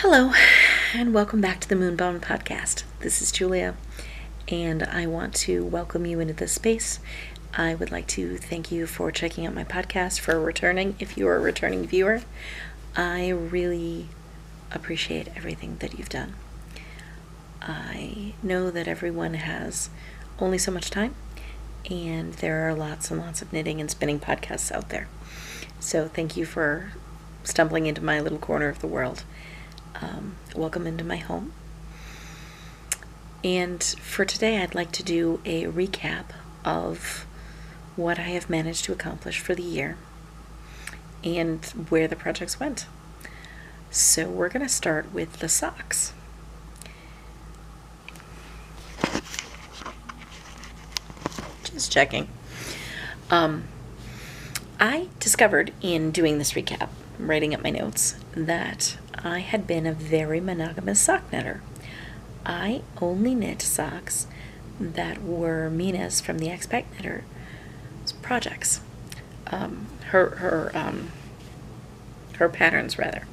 Hello, and welcome back to the MoonBound Podcast. This is Julia, and I want to welcome you into this space. I would like to thank you for checking out my podcast, for returning, if you are a returning viewer. I really appreciate everything that you've done. I know that everyone has only so much time, and there are lots and lots of knitting and spinning podcasts out there. So thank you for stumbling into my little corner of the world. Welcome into my home. And for today, I'd like to do a recap of what I have managed to accomplish for the year and where the projects went. So we're going to start with the socks. Just checking. I discovered in doing this recap, writing up my notes, that I had been a very monogamous sock knitter. I only knit socks that were Mina's from the Expat Knitter projects. Her patterns, rather.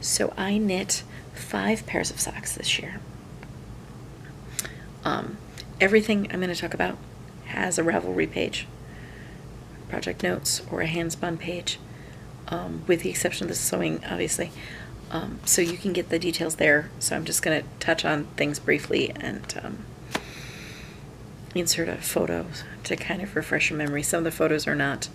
So I knit 5 pairs of socks this year. Everything I'm going to talk about has a Ravelry page, project notes, or a hand-spun page, with the exception of the sewing, obviously. So you can get the details there. So I'm just going to touch on things briefly and insert a photo to kind of refresh your memory. Some of the photos are not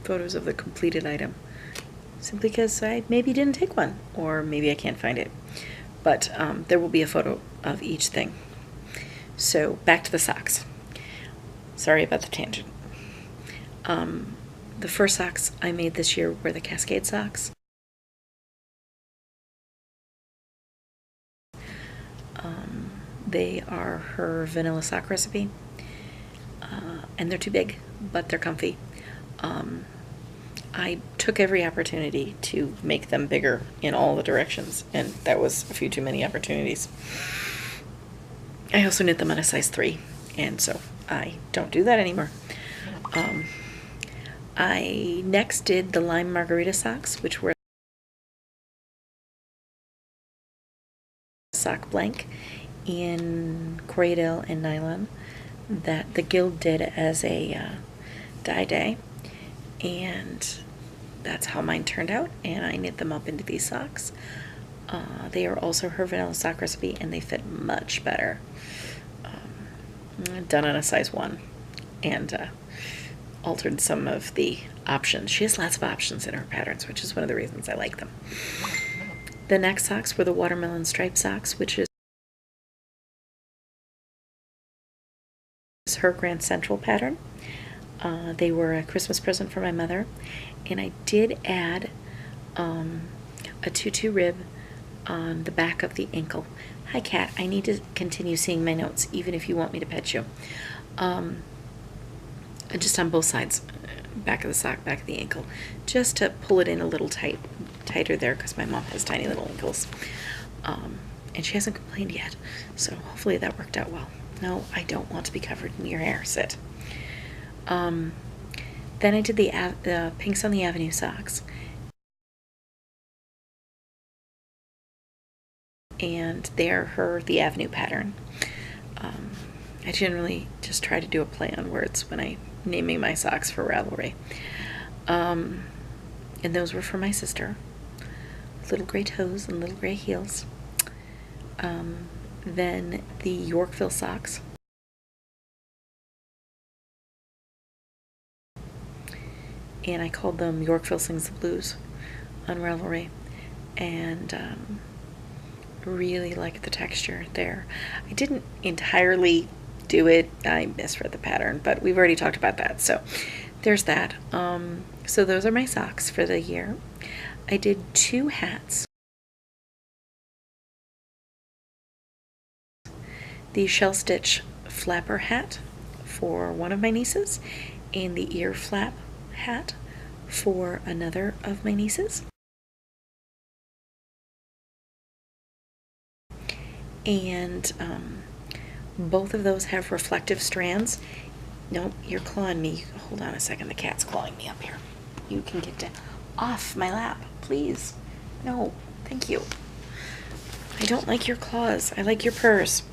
photos of the completed item, simply because I maybe didn't take one, or maybe I can't find it. But there will be a photo of each thing. So back to the socks. Sorry about the tangent. The first socks I made this year were the Cascade socks. They are her vanilla sock recipe. And they're too big, but they're comfy. I took every opportunity to make them bigger in all the directions, and that was a few too many opportunities. I also knit them on a size 3, and so I don't do that anymore. I next did the Lime Margarita socks, which were sock blank in Corriedale and nylon that the Guild did as a dye, and that's how mine turned out, and I knit them up into these socks. They are also her vanilla sock recipe, and they fit much better. Done on a size 1, and altered some of the options. She has lots of options in her patterns, which is one of the reasons I like them. The next socks were the Watermelon Stripe socks, which is her Grand Central pattern. They were a Christmas present for my mother, and I did add a tutu rib on the back of the ankle. Hi, cat. I need to continue seeing my notes, even if you want me to pet you. Just on both sides, back of the sock, back of the ankle, just to pull it in a little tighter there, because my mom has tiny little ankles. And she hasn't complained yet, so hopefully that worked out well. No, I don't want to be covered in your hair. Sit. Then I did the Pinks on the Avenue socks. And they're the Avenue pattern. I generally just try to do a play on words when I'm naming my socks for Ravelry. And those were for my sister. Little gray toes and little gray heels. Then the Yorkville socks. And I called them Yorkville Sings the Blues on Ravelry. And really like the texture there. I didn't entirely do it. I misread the pattern, but we've already talked about that. So there's that. So those are my socks for the year. I did 2 hats. The shell stitch flapper hat for one of my nieces, and the ear flap hat for another of my nieces. And both of those have reflective strands. No, you're clawing me. Hold on a second. The cat's clawing me up here. You can get down. off my lap, please. No, thank you. I don't like your claws. I like your purrs.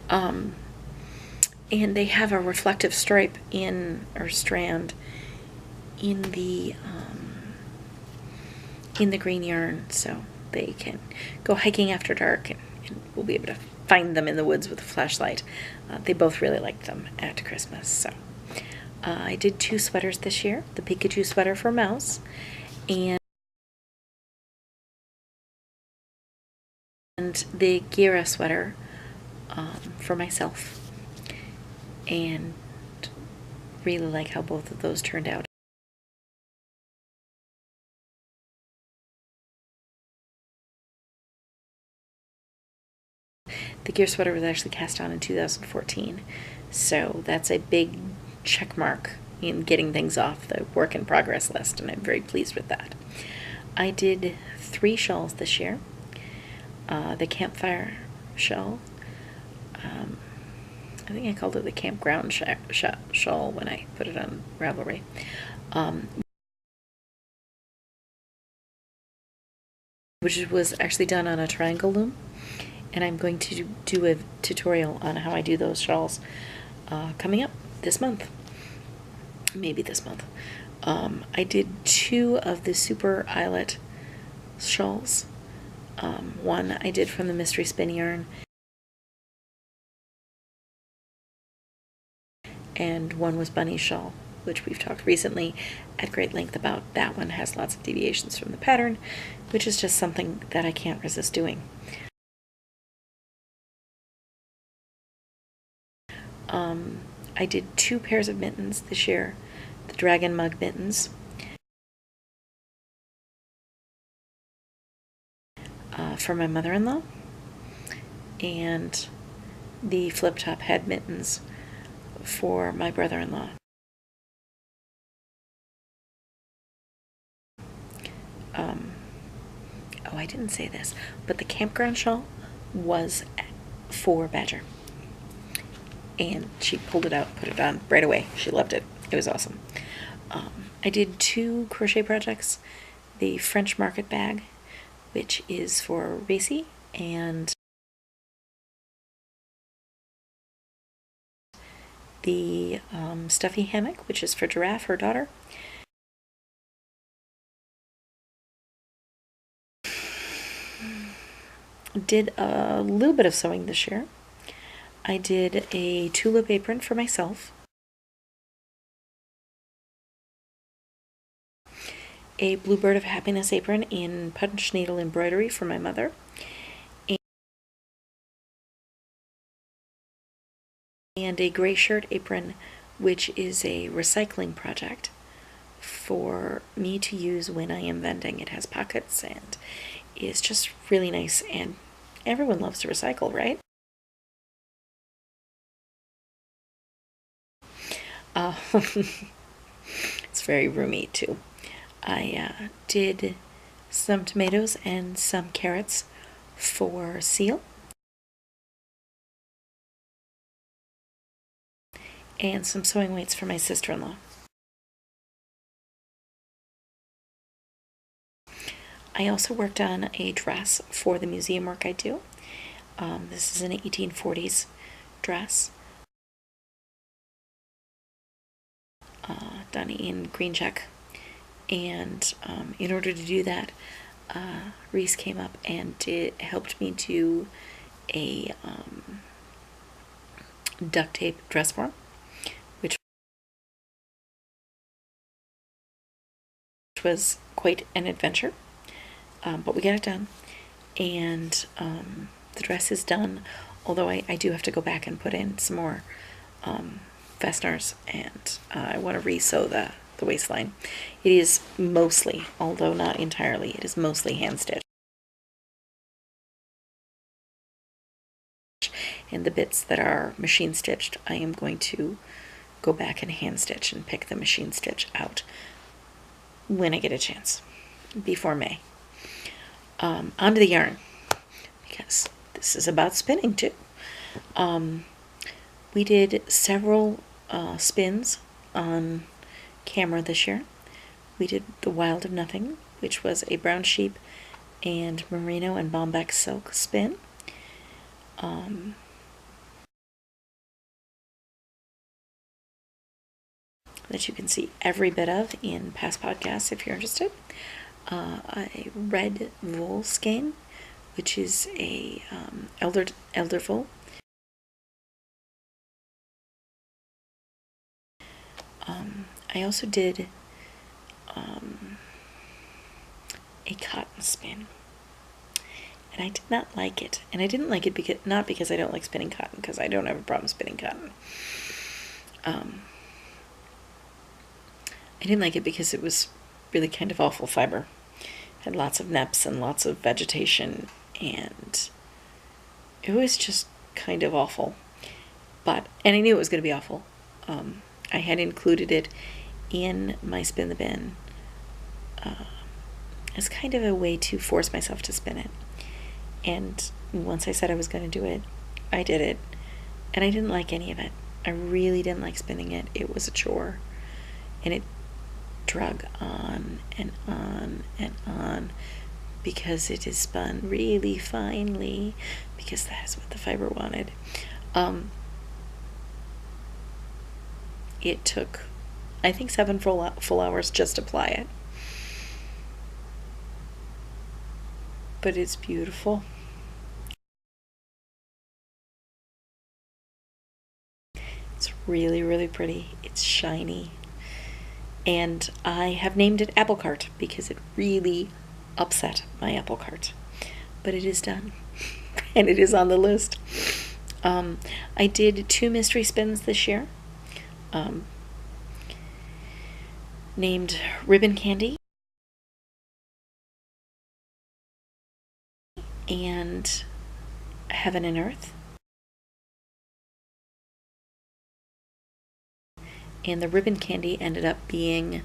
And they have a reflective stripe or strand in the green yarn, so they can go hiking after dark, and we'll be able to find them in the woods with a flashlight. They both really liked them at Christmas, so I did 2 sweaters this year: the Pikachu sweater for Mouse and the Gira sweater for myself, and really like how both of those turned out. The gear sweater was actually cast on in 2014, so that's a big check mark in getting things off the work in progress list, and I'm very pleased with that. I did 3 shawls this year. The campfire shawl, I think I called it the campground shawl when I put it on Ravelry, which was actually done on a triangle loom, and I'm going to do a tutorial on how I do those shawls coming up this month, maybe this month. I did 2 of the Super Eyelet shawls. One I did from the Mystery Spin yarn, and one was Bunny shawl, which we've talked recently at great length about. That one has lots of deviations from the pattern, which is just something that I can't resist doing. I did 2 pairs of mittens this year: the Dragon Mug mittens, for my mother-in-law, and the flip-top head mittens for my brother-in-law. Oh, I didn't say this, but the campground shawl was for Badger, and she pulled it out, put it on right away. She loved it. It was awesome. I did 2 crochet projects: the French Market bag, which is for Racy, and the stuffy hammock, which is for Giraffe, her daughter. Did a little bit of sewing this year. I did a tulip apron for myself, a Bluebird of Happiness apron in punch needle embroidery for my mother, and a gray shirt apron, which is a recycling project for me to use when I am vending. It has pockets and is just really nice, and everyone loves to recycle, right? It's very roomy too. I did some tomatoes and some carrots for Seal, and some sewing weights for my sister-in-law. I also worked on a dress for the museum work I do. This is an 1840s dress done in green check, and in order to do that, Reese came up and helped me do a duct tape dress form, which was quite an adventure, but we got it done, and the dress is done, although I do have to go back and put in some more fasteners, and I want to re-sew the waistline. It is mostly, although not entirely, it is mostly hand stitched, and the bits that are machine stitched, I am going to go back and hand stitch and pick the machine stitch out when I get a chance before May. Onto the yarn, because this is about spinning too. We did several spins on camera this year. we did the Wild of Nothing, which was a brown sheep and merino and bombex silk spin. That you can see every bit of in past podcasts if you're interested. A red wool skein, which is a elderful. I also did a cotton spin, and I did not like it. And I didn't like it not because I don't like spinning cotton, because I don't have a problem spinning cotton. I didn't like it because it was really kind of awful fiber. Had lots of neps and lots of vegetation, and it was just kind of awful. And I knew it was going to be awful. I had included it in my Spin the Bin as kind of a way to force myself to spin it. And once I said I was going to do it, I did it. And I didn't like any of it. I really didn't like spinning it. It was a chore. And it drug on and on and on, because it is spun really finely, because that is what the fiber wanted. It took, I think, 7 full hours just to apply it. But it's beautiful. It's really, really pretty. It's shiny. And I have named it Apple Cart because it really upset my apple cart. But it is done. And it is on the list. I did 2 mystery spins this year. Named Ribbon Candy and Heaven and Earth. And the Ribbon Candy ended up being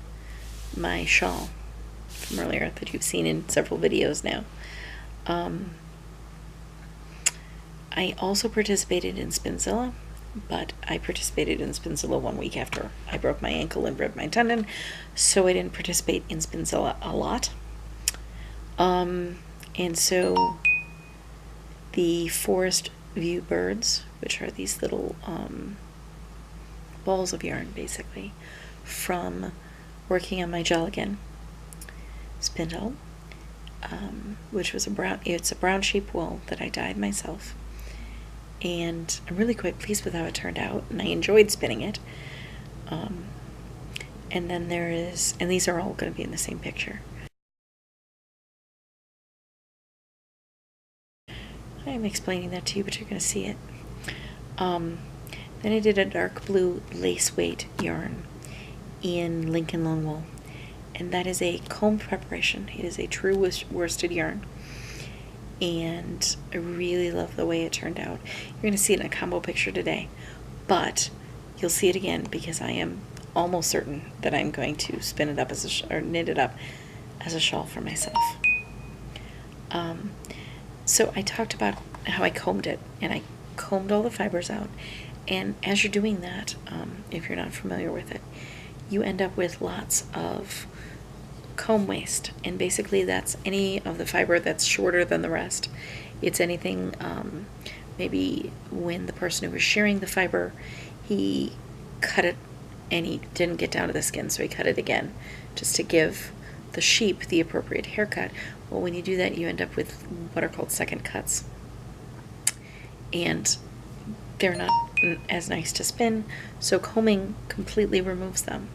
my shawl from earlier that you've seen in several videos now. I also participated in Spinzilla, but I participated in Spinzilla 1 week after I broke my ankle and ripped my tendon, so I didn't participate in Spinzilla a lot. And so the Forest View birds, which are these little balls of yarn, basically, from working on my Jolligan spindle, which was it's a brown sheep wool that I dyed myself. And I'm really quite pleased with how it turned out, and I enjoyed spinning it. And then and these are all going to be in the same picture. I'm explaining that to you, but you're going to see it. Then I did a dark blue lace weight yarn in Lincoln Long Wool, and that is a comb preparation. It is a true worsted yarn, and I really love the way it turned out. You're going to see it in a combo picture today, but you'll see it again because I am almost certain that I'm going to spin it up or knit it up as a shawl for myself. So I talked about how I combed it, and I combed all the fibers out. And as you're doing that, if you're not familiar with it, you end up with lots of comb waste. And basically that's any of the fiber that's shorter than the rest. It's anything, maybe when the person who was shearing the fiber, he cut it and he didn't get down to the skin, so he cut it again just to give the sheep the appropriate haircut. Well, when you do that, you end up with what are called second cuts. And they're not as nice to spin, so combing completely removes them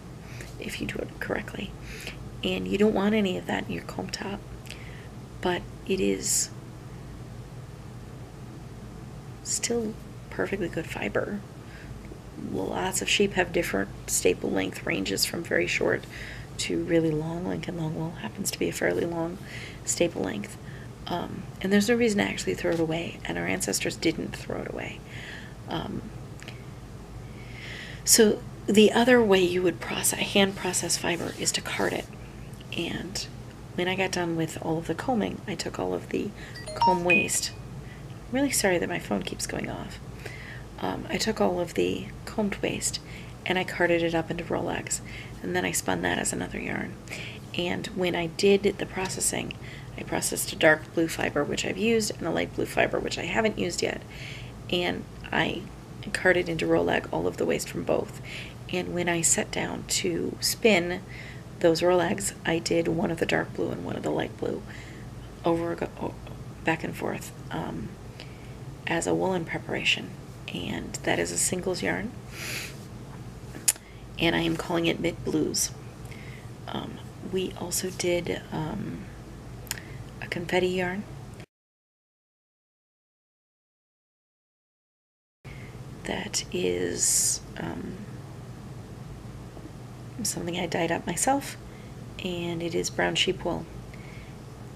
if you do it correctly. And you don't want any of that in your comb top, but it is still perfectly good fiber. Lots of sheep have different staple length ranges, from very short to really long. Lincoln Long Wool happens to be a fairly long staple length. And there's no reason to actually throw it away, and our ancestors didn't throw it away. So the other way you would hand process fiber is to card it. And when I got done with all of the combing, I took all of the comb waste. I'm really sorry that my phone keeps going off. I took all of the combed waste and I carded it up into Rolex, and then I spun that as another yarn. And when I did the processing, I processed a dark blue fiber, which I've used, and a light blue fiber, which I haven't used yet, and I carded into Rolex all of the waste from both. And when I sat down to spin those Rolex, I did one of the dark blue and one of the light blue back and forth as a woolen preparation, and that is a singles yarn, and I am calling it Mid Blues. We also did a confetti yarn that is something I dyed up myself, and it is brown sheep wool,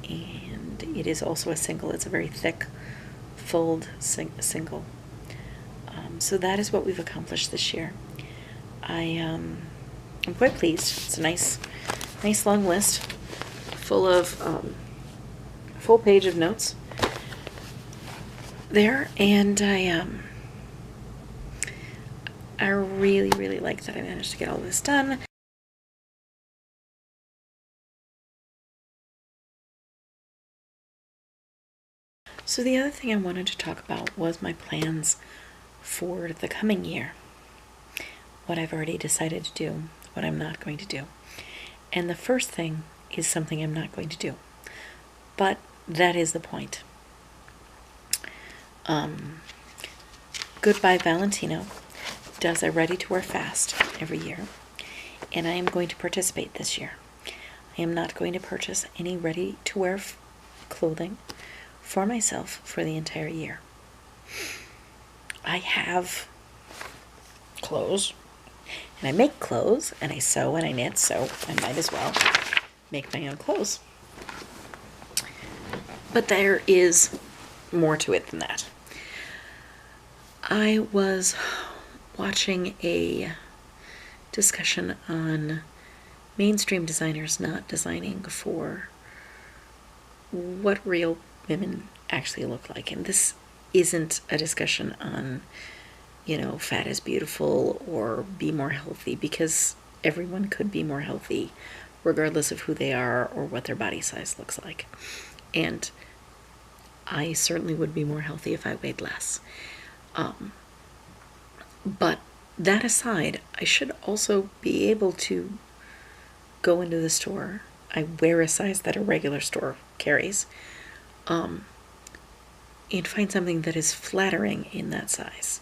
and it is also a single. It's a very thick fold single. So that is what we've accomplished this year. I'm quite pleased. It's a nice long list full of full page of notes there, and I really like that I managed to get all this done. So the other thing I wanted to talk about was my plans for the coming year. What I've already decided to do, what I'm not going to do. And the first thing is something I'm not going to do. But that is the point. Goodbye Valentino does a ready-to-wear fast every year, and I am going to participate this year. I am not going to purchase any ready-to-wear clothing for myself for the entire year. I have clothes, and I make clothes, and I sew and I knit, so I might as well make my own clothes. But there is more to it than that. I was watching a discussion on mainstream designers not designing for what real women actually look like. And this isn't a discussion on, fat is beautiful or be more healthy, because everyone could be more healthy regardless of who they are or what their body size looks like. And I certainly would be more healthy if I weighed less. But that aside, I should also be able to go into the store. I wear a size that a regular store carries, and find something that is flattering in that size.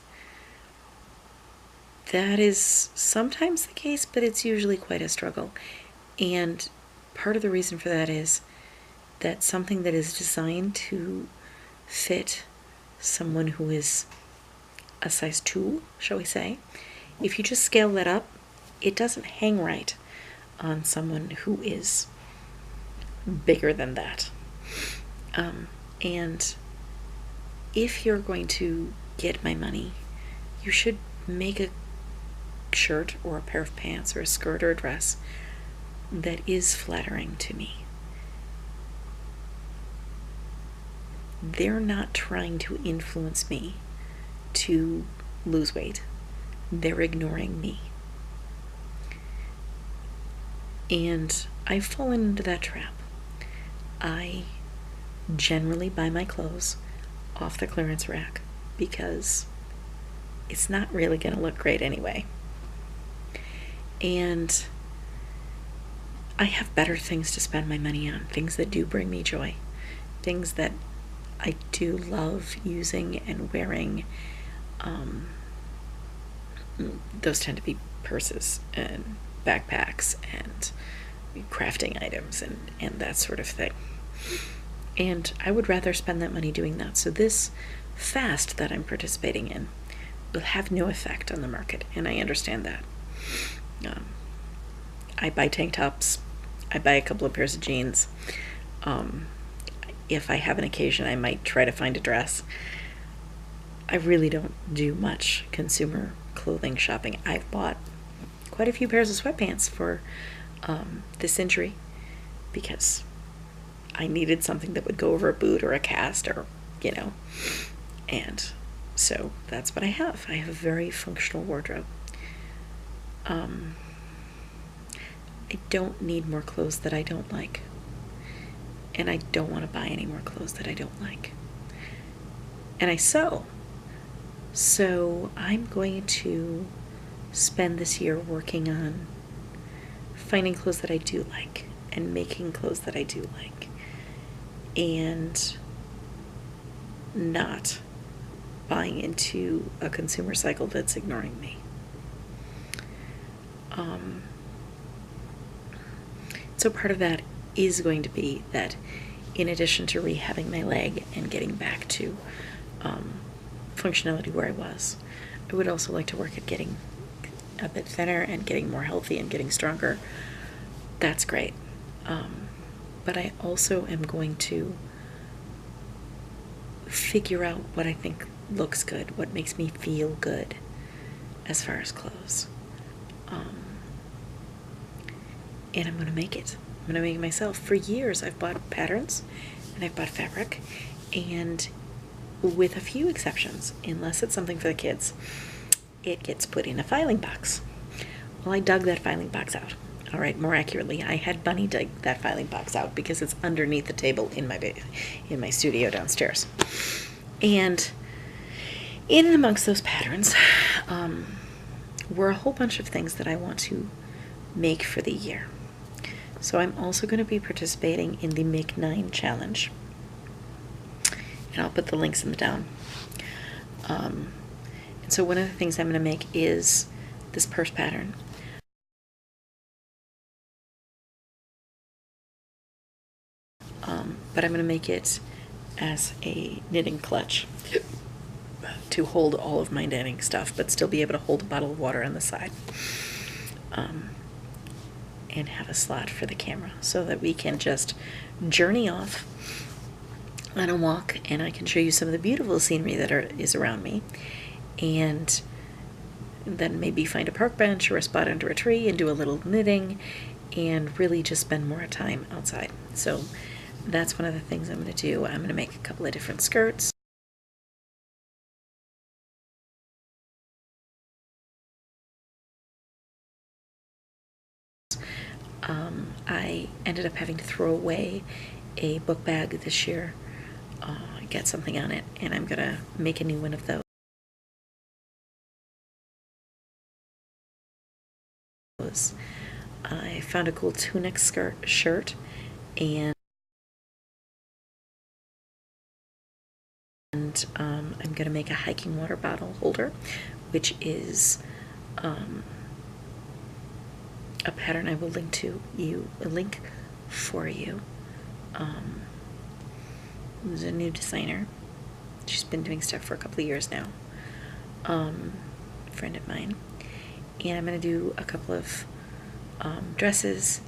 That is sometimes the case, but it's usually quite a struggle. And part of the reason for that is that something that is designed to fit someone who is a size 2, shall we say, if you just scale that up, it doesn't hang right on someone who is bigger than that. And if you're going to get my money, you should make a shirt or a pair of pants or a skirt or a dress that is flattering to me. They're not trying to influence me to lose weight. They're ignoring me. And I've fallen into that trap. I generally buy my clothes off the clearance rack because it's not really going to look great anyway. And I have better things to spend my money on, things that do bring me joy, things that I do love using and wearing. Those tend to be purses and backpacks and crafting items and that sort of thing. And I would rather spend that money doing that. So this fast that I'm participating in will have no effect on the market, and I understand that. I buy tank tops. I buy a couple of pairs of jeans. If I have an occasion, I might try to find a dress. I really don't do much consumer clothing shopping. I've bought quite a few pairs of sweatpants for this injury because I needed something that would go over a boot or a cast or, and so that's what I have. I have a very functional wardrobe. I don't need more clothes that I don't like. And I don't want to buy any more clothes that I don't like. And I sew. So I'm going to spend this year working on finding clothes that I do like and making clothes that I do like. And not buying into a consumer cycle that's ignoring me. So part of that is going to be that in addition to rehabbing my leg and getting back to functionality where I was, I would also like to work at getting a bit thinner and getting more healthy and getting stronger. That's great. But I also am going to figure out what I think looks good, what makes me feel good as far as clothes. And I'm going to make it. I'm going to make it myself. For years, I've bought patterns and I've bought fabric, and with a few exceptions, unless it's something for the kids, it gets put in a filing box. Well, I dug that filing box out. All right, more accurately, I had Bunny dig that filing box out because it's underneath the table in my studio downstairs. And in and amongst those patterns were a whole bunch of things that I want to make for the year. So I'm also going to be participating in the MakeNine challenge. And I'll put the links in the down. And so one of the things I'm going to make is this purse pattern. But I'm going to make it as a knitting clutch to hold all of my knitting stuff, but still be able to hold a bottle of water on the side. And have a slot for the camera so that we can just journey off on a walk, and I can show you some of the beautiful scenery that is around me, and then maybe find a park bench or a spot under a tree and do a little knitting and really just spend more time outside. So that's one of the things I'm going to do. I'm going to make a couple of different skirts. I ended up having to throw away a book bag this year, get something on it, and I'm going to make a new one of those. I found a cool tunic shirt, and I'm going to make a hiking water bottle holder, which is a pattern I will link for you. There's a new designer. She's been doing stuff for a couple of years now. A friend of mine. And I'm going to do a couple of dresses.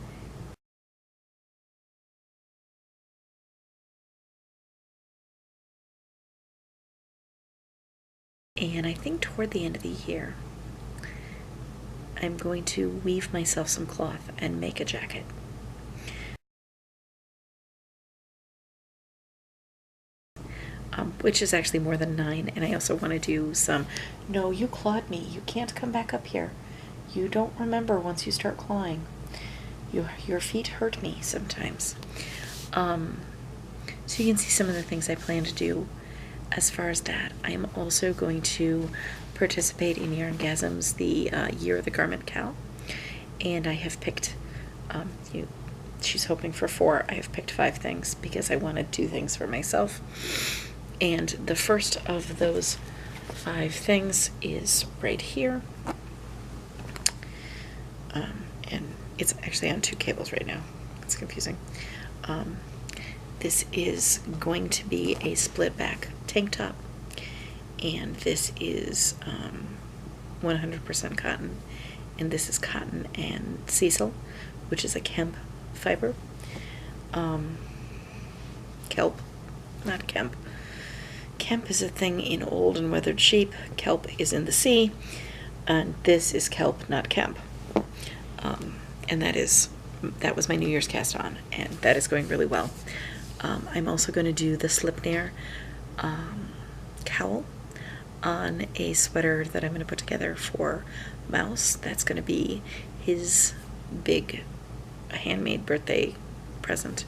And I think toward the end of the year, I'm going to weave myself some cloth and make a jacket. Which is actually more than 9, and I also want to do some... No, you clawed me. You can't come back up here. You don't remember once you start clawing. Your feet hurt me sometimes. So you can see some of the things I plan to do as far as that. I'm also going to participate in Yarngasm's the Year of the Garment Cow, and I have picked she's hoping for 4. I have picked 5 things because I wanted 2 things for myself, and the first of those 5 things is right here, and it's actually on 2 cables right now. It's confusing. This is going to be a split back tank top, and this is 100% cotton, and this is cotton and sisal, which is a hemp fiber. Kelp, not Kemp. Kemp is a thing in old and weathered sheep. Kelp is in the sea, and this is kelp, not Kemp. And that was my New Year's cast on, and that is going really well. I'm also going to do the Slipnare cowl. on a sweater that I'm going to put together for Mouse. That's going to be his big handmade birthday present.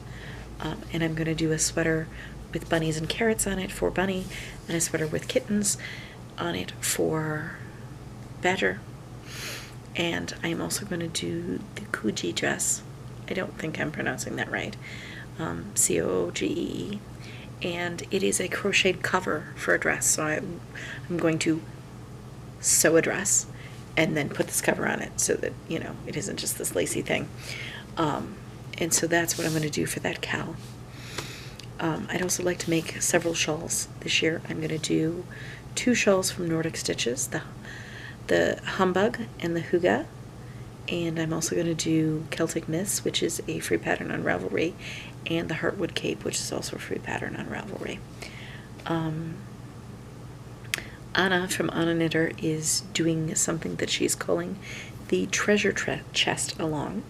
And I'm going to do a sweater with bunnies and carrots on it for Bunny, and a sweater with kittens on it for Badger. And I'm also going to do the Coogie dress. I don't think I'm pronouncing that right. Coogee. And it is a crocheted cover for a dress. So I'm going to sew a dress and then put this cover on it so that, it isn't just this lacy thing. And so that's what I'm going to do for that cowl. I'd also like to make several shawls this year. I'm going to do 2 shawls from Nordic Stitches, the Humbug and the Hygge. And I'm also going to do Celtic Myths, which is a free pattern on Ravelry, and the Heartwood Cape, which is also a free pattern on Ravelry. Anna from Anna Knitter is doing something that she's calling the treasure chest along.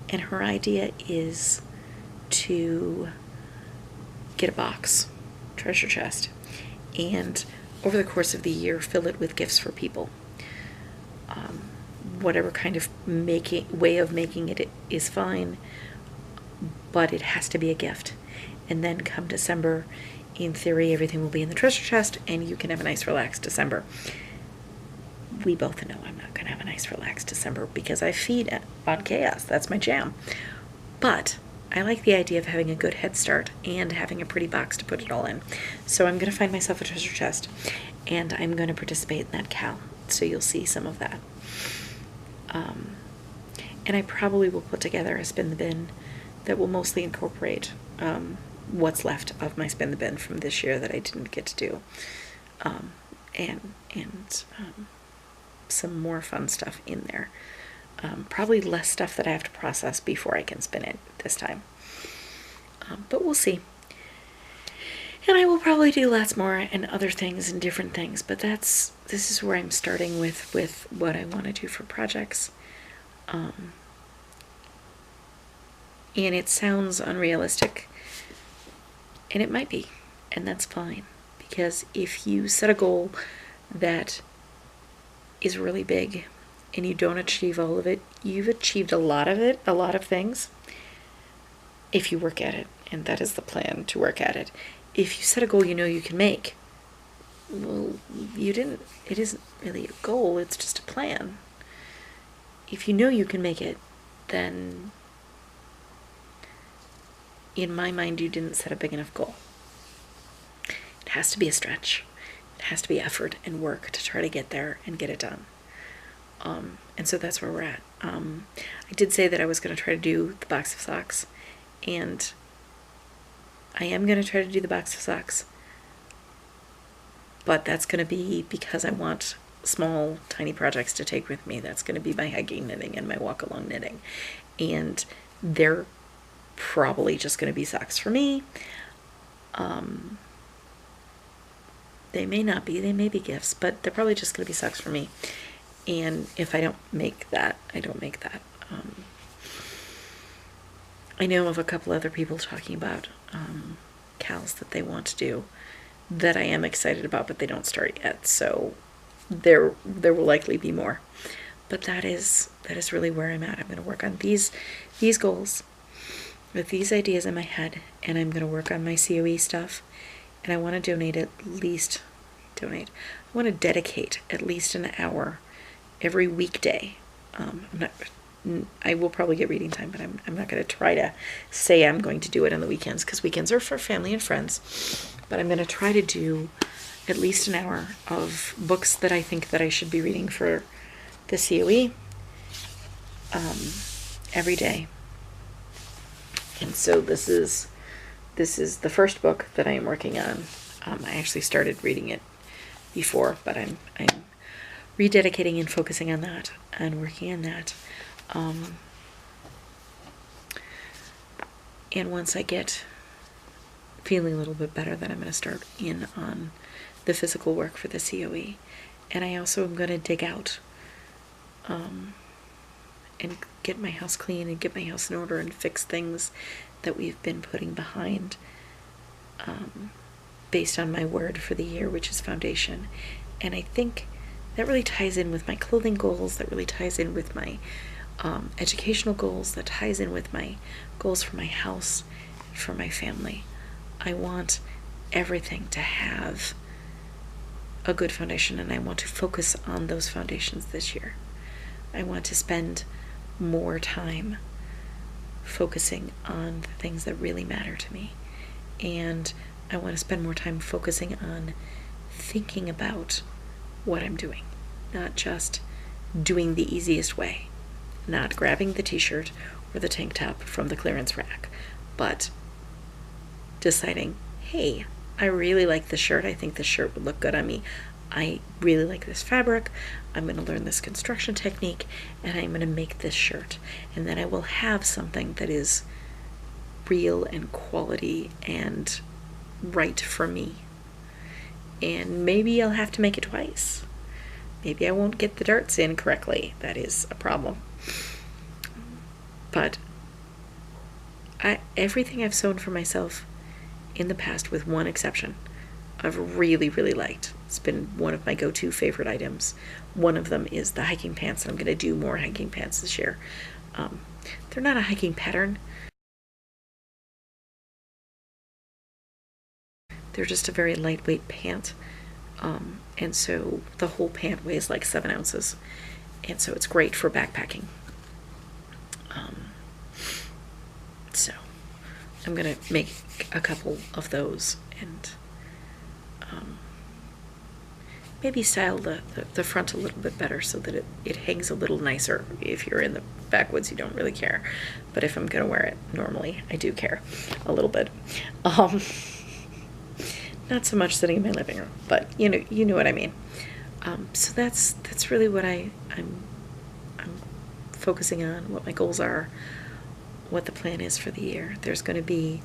And her idea is to get a box, treasure chest, and over the course of the year fill it with gifts for people. Whatever kind of way of making it is fine, but it has to be a gift. And then come December, in theory, everything will be in the treasure chest, and you can have a nice, relaxed December. We both know I'm not going to have a nice, relaxed December because I feed on chaos. That's my jam. But I like the idea of having a good head start and having a pretty box to put it all in. So I'm going to find myself a treasure chest, and I'm going to participate in that cowl. So you'll see some of that. And I probably will put together a spin the bin that will mostly incorporate what's left of my spin the bin from this year that I didn't get to do, and some more fun stuff in there. Probably less stuff that I have to process before I can spin it this time, but we'll see. And I will probably do lots more and other things and different things, but this is where I'm starting with what I want to do for projects. And it sounds unrealistic, and it might be, and that's fine, because if you set a goal that is really big and you don't achieve all of it, you've achieved a lot of it, a lot of things, if you work at it, and that is the plan, to work at it. If you set a goal you can make, well, it isn't really a goal, it's just a plan. If you know you can make it, then in my mind you didn't set a big enough goal. It has to be a stretch. It has to be effort and work to try to get there and get it done. And so that's where we're at. I did say that I was going to try to do the box of socks, and I am going to try to do the box of socks, but that's going to be because I want small, tiny projects to take with me. That's going to be my hiking knitting and my walk along knitting, and they're probably just going to be socks for me. They may not be, they may be gifts, but they're probably just going to be socks for me. And if I don't make that, I don't make that. I know of a couple other people talking about cowls that they want to do that I am excited about, but they don't start yet. So there will likely be more. But that is really where I'm at. I'm going to work on these goals with these ideas in my head, and I'm going to work on my COE stuff, and I want to I want to dedicate at least an hour every weekday. I will probably get reading time, but I'm not going to try to say I'm going to do it on the weekends, because weekends are for family and friends. But I'm going to try to do at least an hour of books that I think that I should be reading for the COE every day. And so this is the first book that I am working on. I actually started reading it before, but I'm rededicating and focusing on that and working on that. And once I get feeling a little bit better, then I'm going to start in on the physical work for the COE. And I also am going to dig out and get my house clean and get my house in order and fix things that we've been putting behind based on my word for the year, which is foundation. And I think that really ties in with my clothing goals, that really ties in with my educational goals, that ties in with my goals for my house, for my family. I want everything to have a good foundation, and I want to focus on those foundations this year. I want to spend more time focusing on the things that really matter to me. And I want to spend more time focusing on thinking about what I'm doing, not just doing the easiest way, not grabbing the t-shirt or the tank top from the clearance rack, but deciding, hey, I really like this shirt. I think this shirt would look good on me. I really like this fabric. I'm going to learn this construction technique, and I'm going to make this shirt. And then I will have something that is real and quality and right for me. And maybe I'll have to make it twice. Maybe I won't get the darts in correctly. That is a problem. But everything I've sewn for myself in the past, with one exception, I've really, really liked. It's been one of my go-to favorite items. One of them is the hiking pants, and I'm going to do more hiking pants this year. They're not a hiking pattern. They're just a very lightweight pant. And so the whole pant weighs like 7 ounces. And so it's great for backpacking. So I'm going to make a couple of those and maybe style the front a little bit better so that it hangs a little nicer. If you're in the backwoods, you don't really care. But if I'm going to wear it normally, I do care a little bit. Not so much sitting in my living room, but you know what I mean. So that's really what I'm focusing on, what my goals are, what the plan is for the year. There's going to be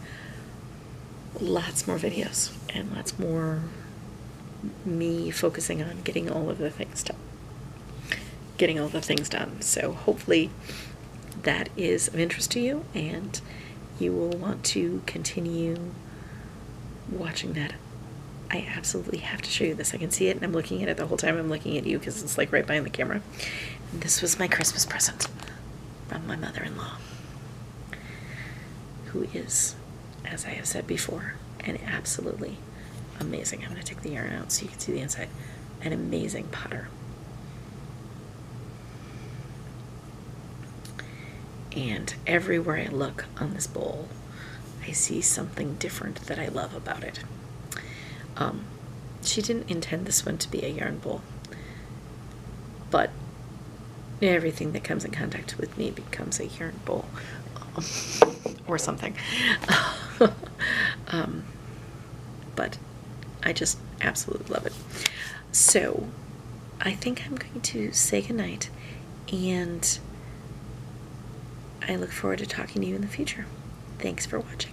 lots more videos and lots more me focusing on getting all the things done. So hopefully that is of interest to you, and you will want to continue watching that. I absolutely have to show you this. I can see it, and I'm looking at it the whole time I'm looking at you because it's like right behind the camera. And this was my Christmas present from my mother-in-law, who is, as I have said before, an absolutely amazing, I'm going to take the yarn out so you can see the inside, an amazing potter. And everywhere I look on this bowl, I see something different that I love about it. She didn't intend this one to be a yarn bowl, but everything that comes in contact with me becomes a yarn bowl, or something. But I just absolutely love it. So I think I'm going to say goodnight, and I look forward to talking to you in the future. Thanks for watching.